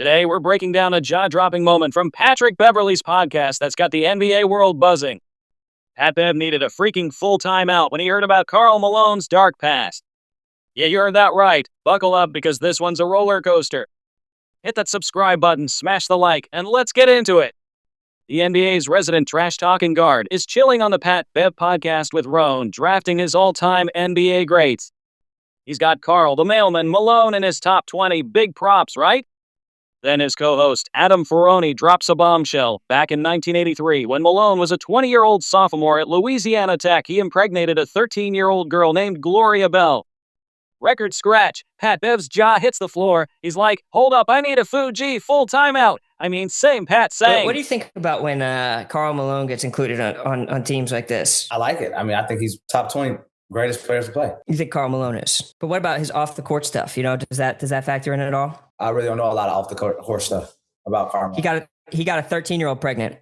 Today, we're breaking down a jaw-dropping moment from Patrick Beverley's podcast that's got the NBA world buzzing. Pat Bev needed a freaking full timeout when he heard about Karl Malone's dark past. Yeah, you heard that right. Buckle up because this one's a roller coaster. Hit that subscribe button, smash the like, and let's get into it. The NBA's resident trash-talking guard is chilling on the Pat Bev podcast with Roan, drafting his all-time NBA greats. He's got Karl the Mailman Malone in his top 20 big props, right? Then his co-host, Adam Ferroni, drops a bombshell. Back in 1983, when Malone was a 20-year-old sophomore at Louisiana Tech, he impregnated a 13-year-old girl named Gloria Bell. Record scratch. Pat Bev's jaw hits the floor. He's like, hold up, I need a Fuji full timeout. I mean, same, Pat, same. What do you think about when Karl Malone gets included on teams like this? I like it. I mean, I think he's top 20 greatest players to play. You think Karl Malone is? But what about his off-the-court stuff? You know, does that factor in at all? I really don't know a lot of off-the-court stuff about Karl Malone. He got a 13-year-old pregnant.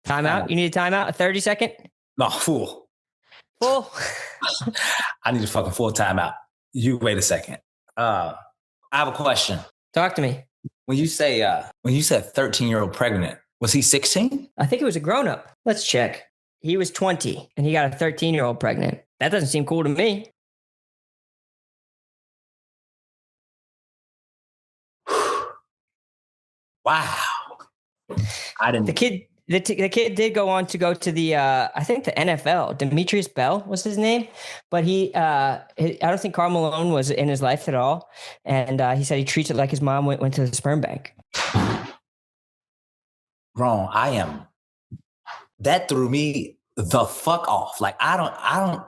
Timeout? You need a timeout? A 30-second? No, full. Full? I need a fucking full timeout. You wait a second. I have a question. Talk to me. When you said 13-year-old pregnant, was he 16? I think it was a grown-up. Let's check. He was 20, and he got a 13-year-old pregnant. That doesn't seem cool to me. Wow. I didn't. The kid did go on to go to the I think the NFL. Demetrius Bell was his name, but I don't think Karl Malone was in his life at all, and he said he treats it like his mom went to the sperm bank. Wrong. That threw me the fuck off. Like I don't.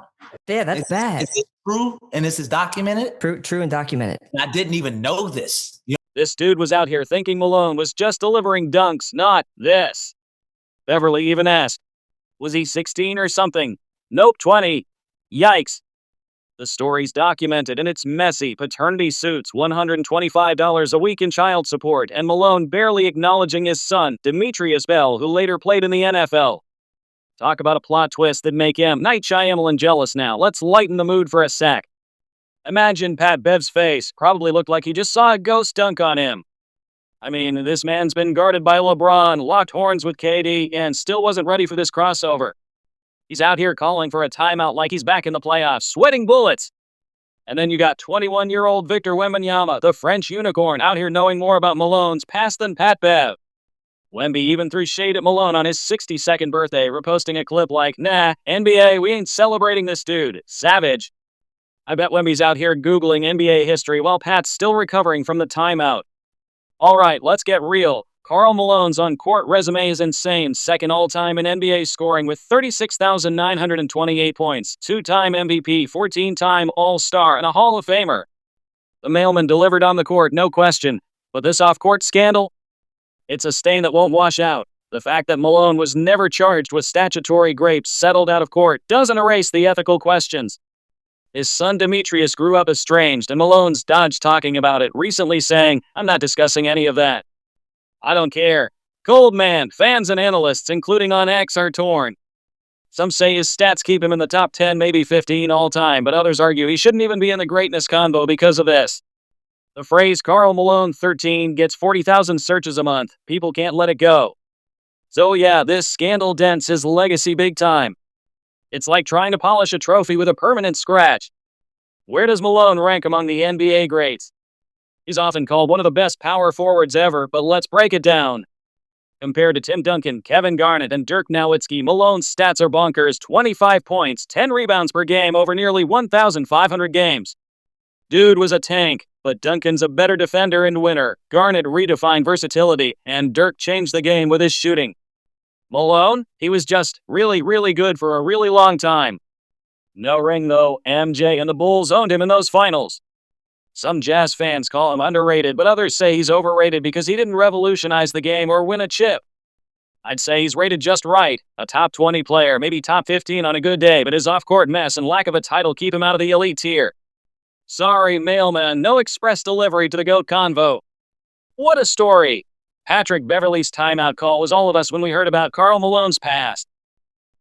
Yeah, that's bad. Is it true? And this is documented? True and documented. I didn't even know this. This dude was out here thinking Malone was just delivering dunks, not this. Beverly even asked, was he 16 or something? Nope, 20. Yikes. The story's documented and it's messy. Paternity suits, $125 a week in child support, and Malone barely acknowledging his son, Demetrius Bell, who later played in the NFL. Talk about a plot twist that'd make M. Night Shyamalan jealous now. Let's lighten the mood for a sec. Imagine Pat Bev's face. Probably looked like he just saw a ghost dunk on him. I mean, this man's been guarded by LeBron, locked horns with KD, and still wasn't ready for this crossover. He's out here calling for a timeout like he's back in the playoffs, sweating bullets. And then you got 21-year-old Victor Wembanyama, the French unicorn, out here knowing more about Malone's past than Pat Bev. Wemby even threw shade at Malone on his 62nd birthday, reposting a clip like, nah, NBA, we ain't celebrating this dude. Savage. I bet Wemby's out here Googling NBA history while Pat's still recovering from the timeout. All right, let's get real. Karl Malone's on-court resume is insane. Second all-time in NBA scoring with 36,928 points. Two-time MVP, 14-time All-Star, and a Hall of Famer. The mailman delivered on the court, no question. But this off-court scandal? It's a stain that won't wash out. The fact that Malone was never charged with statutory grapes settled out of court doesn't erase the ethical questions. His son Demetrius grew up estranged, and Malone's dodged talking about it, recently saying, I'm not discussing any of that. I don't care. Cold man, fans and analysts, including on X, are torn. Some say his stats keep him in the top 10, maybe 15 all time, but others argue he shouldn't even be in the greatness convo because of this. The phrase Karl Malone 13 gets 40,000 searches a month. People can't let it go. So yeah, this scandal dents his legacy big time. It's like trying to polish a trophy with a permanent scratch. Where does Malone rank among the NBA greats? He's often called one of the best power forwards ever, but let's break it down. Compared to Tim Duncan, Kevin Garnett, and Dirk Nowitzki, Malone's stats are bonkers: 25 points, 10 rebounds per game over nearly 1,500 games. Dude was a tank, but Duncan's a better defender and winner. Garnett redefined versatility, and Dirk changed the game with his shooting. Malone, he was just really, really good for a really long time. No ring though, MJ and the Bulls owned him in those finals. Some Jazz fans call him underrated, but others say he's overrated because he didn't revolutionize the game or win a chip. I'd say he's rated just right, a top 20 player, maybe top 15 on a good day, but his off-court mess and lack of a title keep him out of the elite tier. Sorry, mailman, no express delivery to the GOAT convo. What a story! Patrick Beverley's timeout call was all of us when we heard about Karl Malone's past.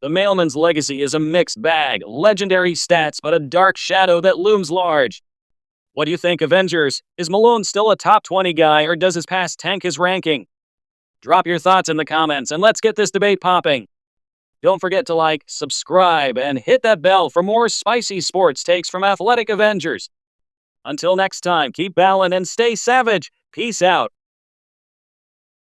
The mailman's legacy is a mixed bag, legendary stats, but a dark shadow that looms large. What do you think, Avengers? Is Malone still a top 20 guy, or does his past tank his ranking? Drop your thoughts in the comments and let's get this debate popping. Don't forget to like, subscribe, and hit that bell for more spicy sports takes from Athletic Avengers. Until next time, keep ballin' and stay savage. Peace out.